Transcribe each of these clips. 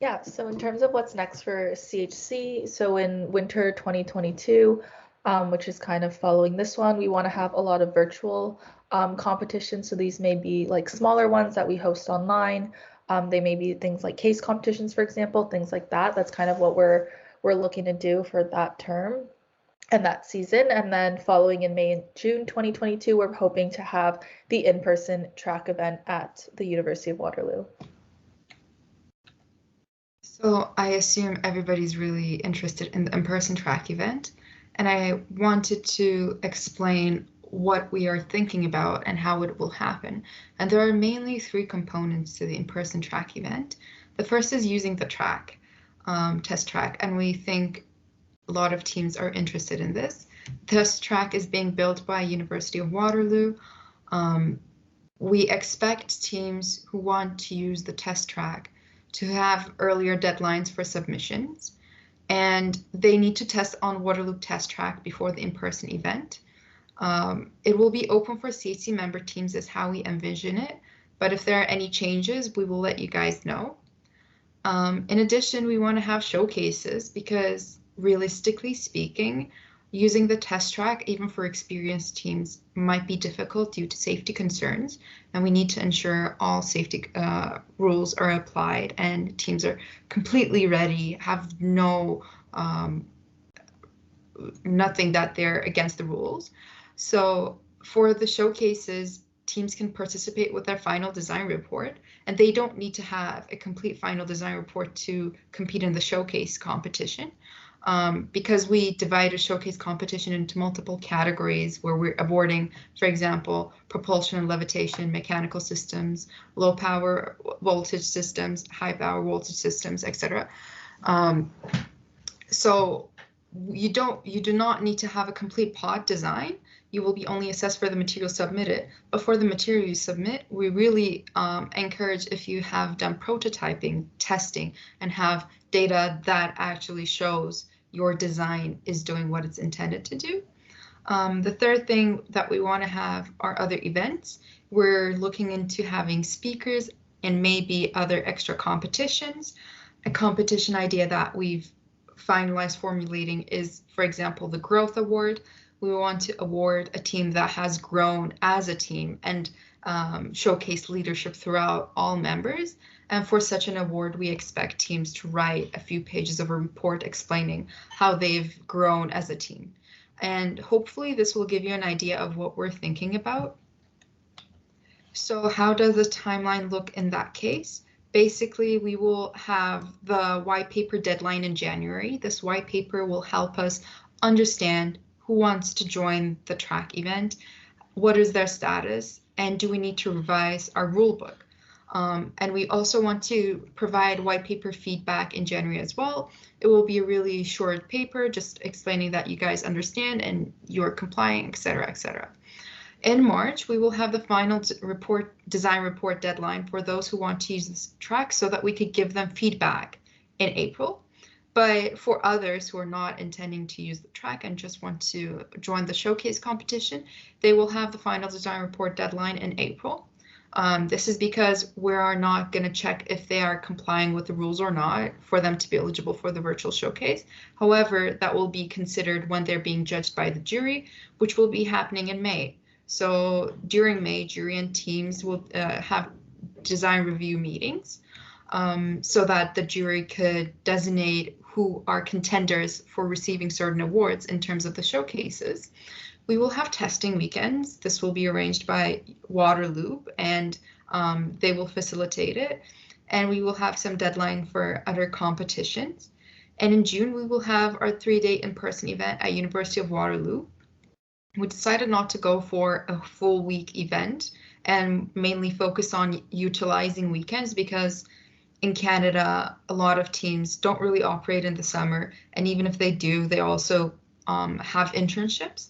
Yeah, so in terms of what's next for CHC, so in winter 2022, which is kind of following this one, we want to have a lot of virtual competitions. So these may be like smaller ones that we host online. They may be things like case competitions, for example, things like that. That's kind of what we're looking to do for that term and that season. And then following in May and June 2022, we're hoping to have the in-person track event at the University of Waterloo. So I assume everybody's really interested in the in-person track event, and I wanted to explain what we are thinking about and how it will happen. And there are mainly three components to the in-person track event. The first is using the track, test track, and we think a lot of teams are interested in this. This track is being built by University of Waterloo. We expect teams who want to use the test track to have earlier deadlines for submissions, and they need to test on Waterloo test track before the in-person event. It will be open for CHC member teams is how we envision it, but if there are any changes, we will let you guys know. In addition, we want to have showcases because realistically speaking, using the test track, even for experienced teams, might be difficult due to safety concerns, and we need to ensure all safety rules are applied and teams are completely ready, have nothing that they're against the rules. So for the showcases, teams can participate with their final design report, and they don't need to have a complete final design report to compete in the showcase competition. Because we divide a showcase competition into multiple categories where we're awarding, for example, propulsion and levitation, mechanical systems, low power voltage systems, high power voltage systems, etc. So you do not need to have a complete pod design. You will be only assessed for the material submitted. But for the material you submit, we really encourage if you have done prototyping, testing, and have data that actually shows your design is doing what it's intended to do. The third thing that we want to have are other events. We're looking into having speakers and maybe other extra competitions. A competition idea that we've finalized formulating is, for example, the Growth Award. We want to award a team that has grown as a team and showcase leadership throughout all members. And for such an award, we expect teams to write a few pages of a report explaining how they've grown as a team. And hopefully this will give you an idea of what we're thinking about. So how does the timeline look in that case? Basically, we will have the white paper deadline in January. This white paper will help us understand who wants to join the track event, what is their status, and do we need to revise our rule book? And we also want to provide white paper feedback in January as well. It will be a really short paper, just explaining that you guys understand and you're complying, etc., etc. In March, we will have the final design report deadline for those who want to use this track so that we could give them feedback in April. But for others who are not intending to use the track and just want to join the showcase competition, they will have the final design report deadline in April. This is because we are not going to check if they are complying with the rules or not for them to be eligible for the virtual showcase. However, that will be considered when they're being judged by the jury, which will be happening in May. So during May, jury and teams will have design review meetings so that the jury could designate who are contenders for receiving certain awards in terms of the showcases. We will have testing weekends. This will be arranged by Waterloo, and they will facilitate it. And we will have some deadline for other competitions. And in June, we will have our 3-day in-person event at University of Waterloo. We decided not to go for a full week event and mainly focus on utilizing weekends because in Canada, a lot of teams don't really operate in the summer. And even if they do, they also have internships.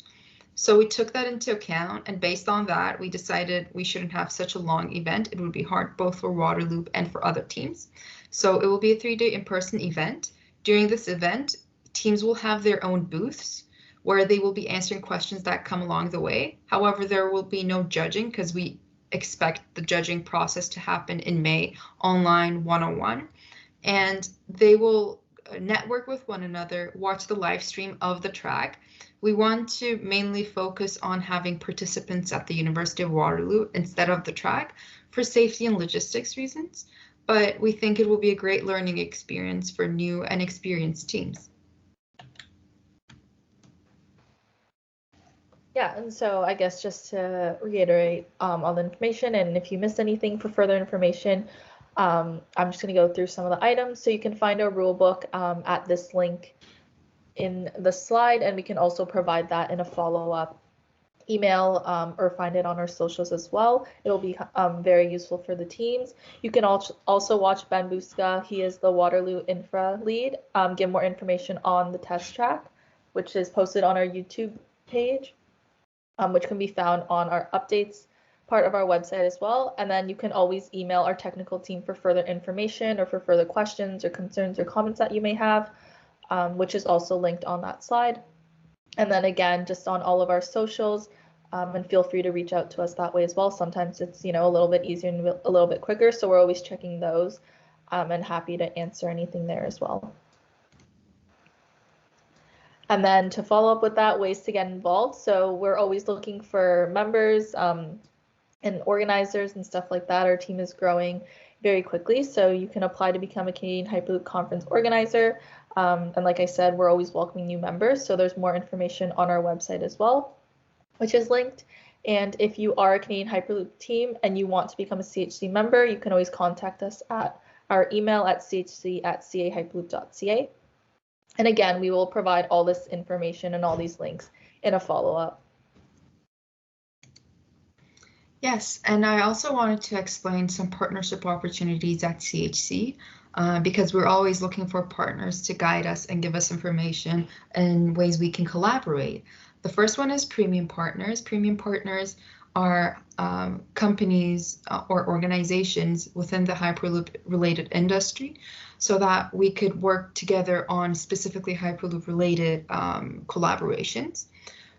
So we took that into account, and based on that, we decided we shouldn't have such a long event. It would be hard both for Waterloo and for other teams. So it will be a 3-day in-person event. During this event, teams will have their own booths where they will be answering questions that come along the way. However, there will be no judging because we expect the judging process to happen in May, online, one-on-one. and they will network with one another, watch the live stream of the track. We want to mainly focus on having participants at the University of Waterloo instead of the track for safety and logistics reasons, but we think it will be a great learning experience for new and experienced teams. Yeah, and so I guess just to reiterate all the information, and if you missed anything for further information, I'm just going to go through some of the items. So you can find our rule book at this link in the slide, and we can also provide that in a follow-up email or find it on our socials as well. It'll be very useful for the teams. You can also watch Ben Buska. He is the Waterloo Infra lead. Give more information on the test track, which is posted on our YouTube page, which can be found on our updates part of our website as well. And then you can always email our technical team for further information or for further questions or concerns or comments that you may have, which is also linked on that slide. And then again, just on all of our socials, and feel free to reach out to us that way as well. Sometimes it's, a little bit easier and a little bit quicker, so we're always checking those, and happy to answer anything there as well. And then to follow up with that, ways to get involved. So we're always looking for members and organizers and stuff like that. Our team is growing very quickly, so you can apply to become a Canadian Hyperloop Conference organizer. And like I said, we're always welcoming new members, so there's more information on our website as well, which is linked. And if you are a Canadian Hyperloop team and you want to become a CHC member, you can always contact us at our email at chc@cahyperloop.ca. And again, we will provide all this information and all these links in a follow-up. Yes, and I also wanted to explain some partnership opportunities at CHC because we're always looking for partners to guide us and give us information and ways we can collaborate. The first one is premium partners. Premium partners are companies or organizations within the Hyperloop related industry so that we could work together on specifically Hyperloop related collaborations.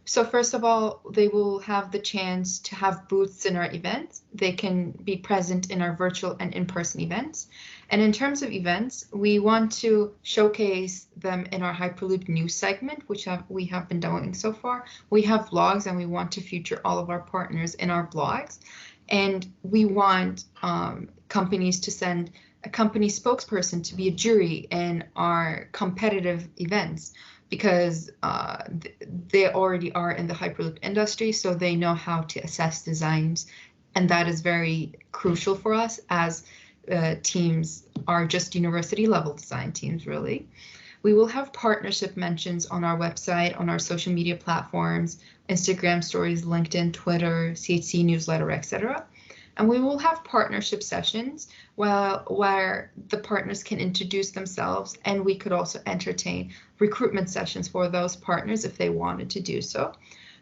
So first of all, they will have the chance to have booths in our events. They can be present in our virtual and in-person events. And in terms of events, we want to showcase them in our Hyperloop news segment, which we have been doing so far. We have blogs and we want to feature all of our partners in our blogs. And we want companies to send a company spokesperson to be a jury in our competitive events, because they already are in the Hyperloop industry, so they know how to assess designs. And that is very crucial for us as teams are just university level design teams, really. We will have partnership mentions on our website, on our social media platforms, Instagram stories, LinkedIn, Twitter, CHC newsletter, etc. And we will have partnership sessions where the partners can introduce themselves, and we could also entertain recruitment sessions for those partners if they wanted to do so.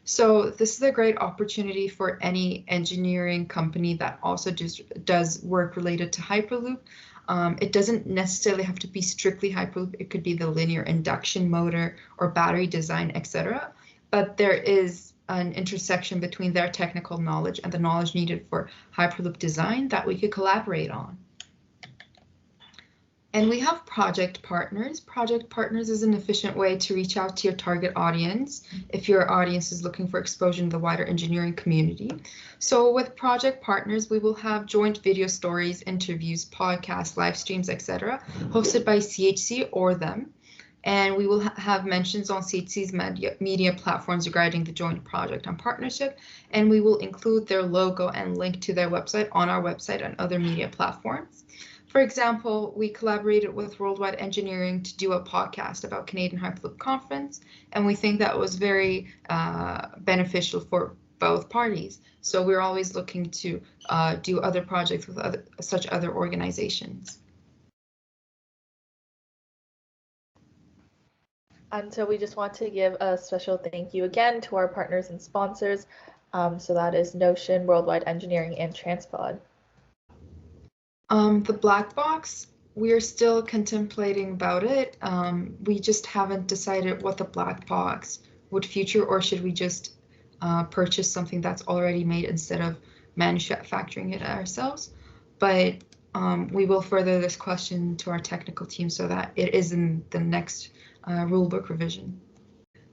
So this is a great opportunity for any engineering company that also does work related to Hyperloop. It doesn't necessarily have to be strictly Hyperloop. It could be the linear induction motor or battery design, etc. But there is an intersection between their technical knowledge and the knowledge needed for Hyperloop design that we could collaborate on. And we have project partners. Project partners is an efficient way to reach out to your target audience if your audience is looking for exposure in the wider engineering community. So with project partners, we will have joint video stories, interviews, podcasts, live streams, etc., hosted by CHC or them. And we will have mentions on CHC's media platforms regarding the joint project and partnership, and we will include their logo and link to their website on our website and other media platforms. For example, we collaborated with Worldwide Engineering to do a podcast about Canadian Hyperloop Conference, and we think that was very beneficial for both parties. So we're always looking to do other projects with such other organizations. And so we just want to give a special thank you again to our partners and sponsors. So that is Notion, Worldwide Engineering, and Transpod. The black box, we're still contemplating about it. We just haven't decided what the black box would feature, or should we just purchase something that's already made instead of manufacturing it ourselves. But we will further this question to our technical team so that it is in the next rulebook revision.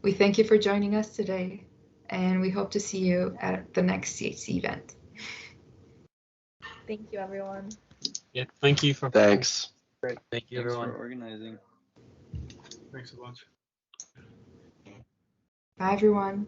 We thank you for joining us today, and we hope to see you at the next CHC event. Thank you, everyone. Yeah, thank you for. Thanks. Great. Thank you, Thanks everyone. for organizing. Thanks a bunch. Bye, everyone.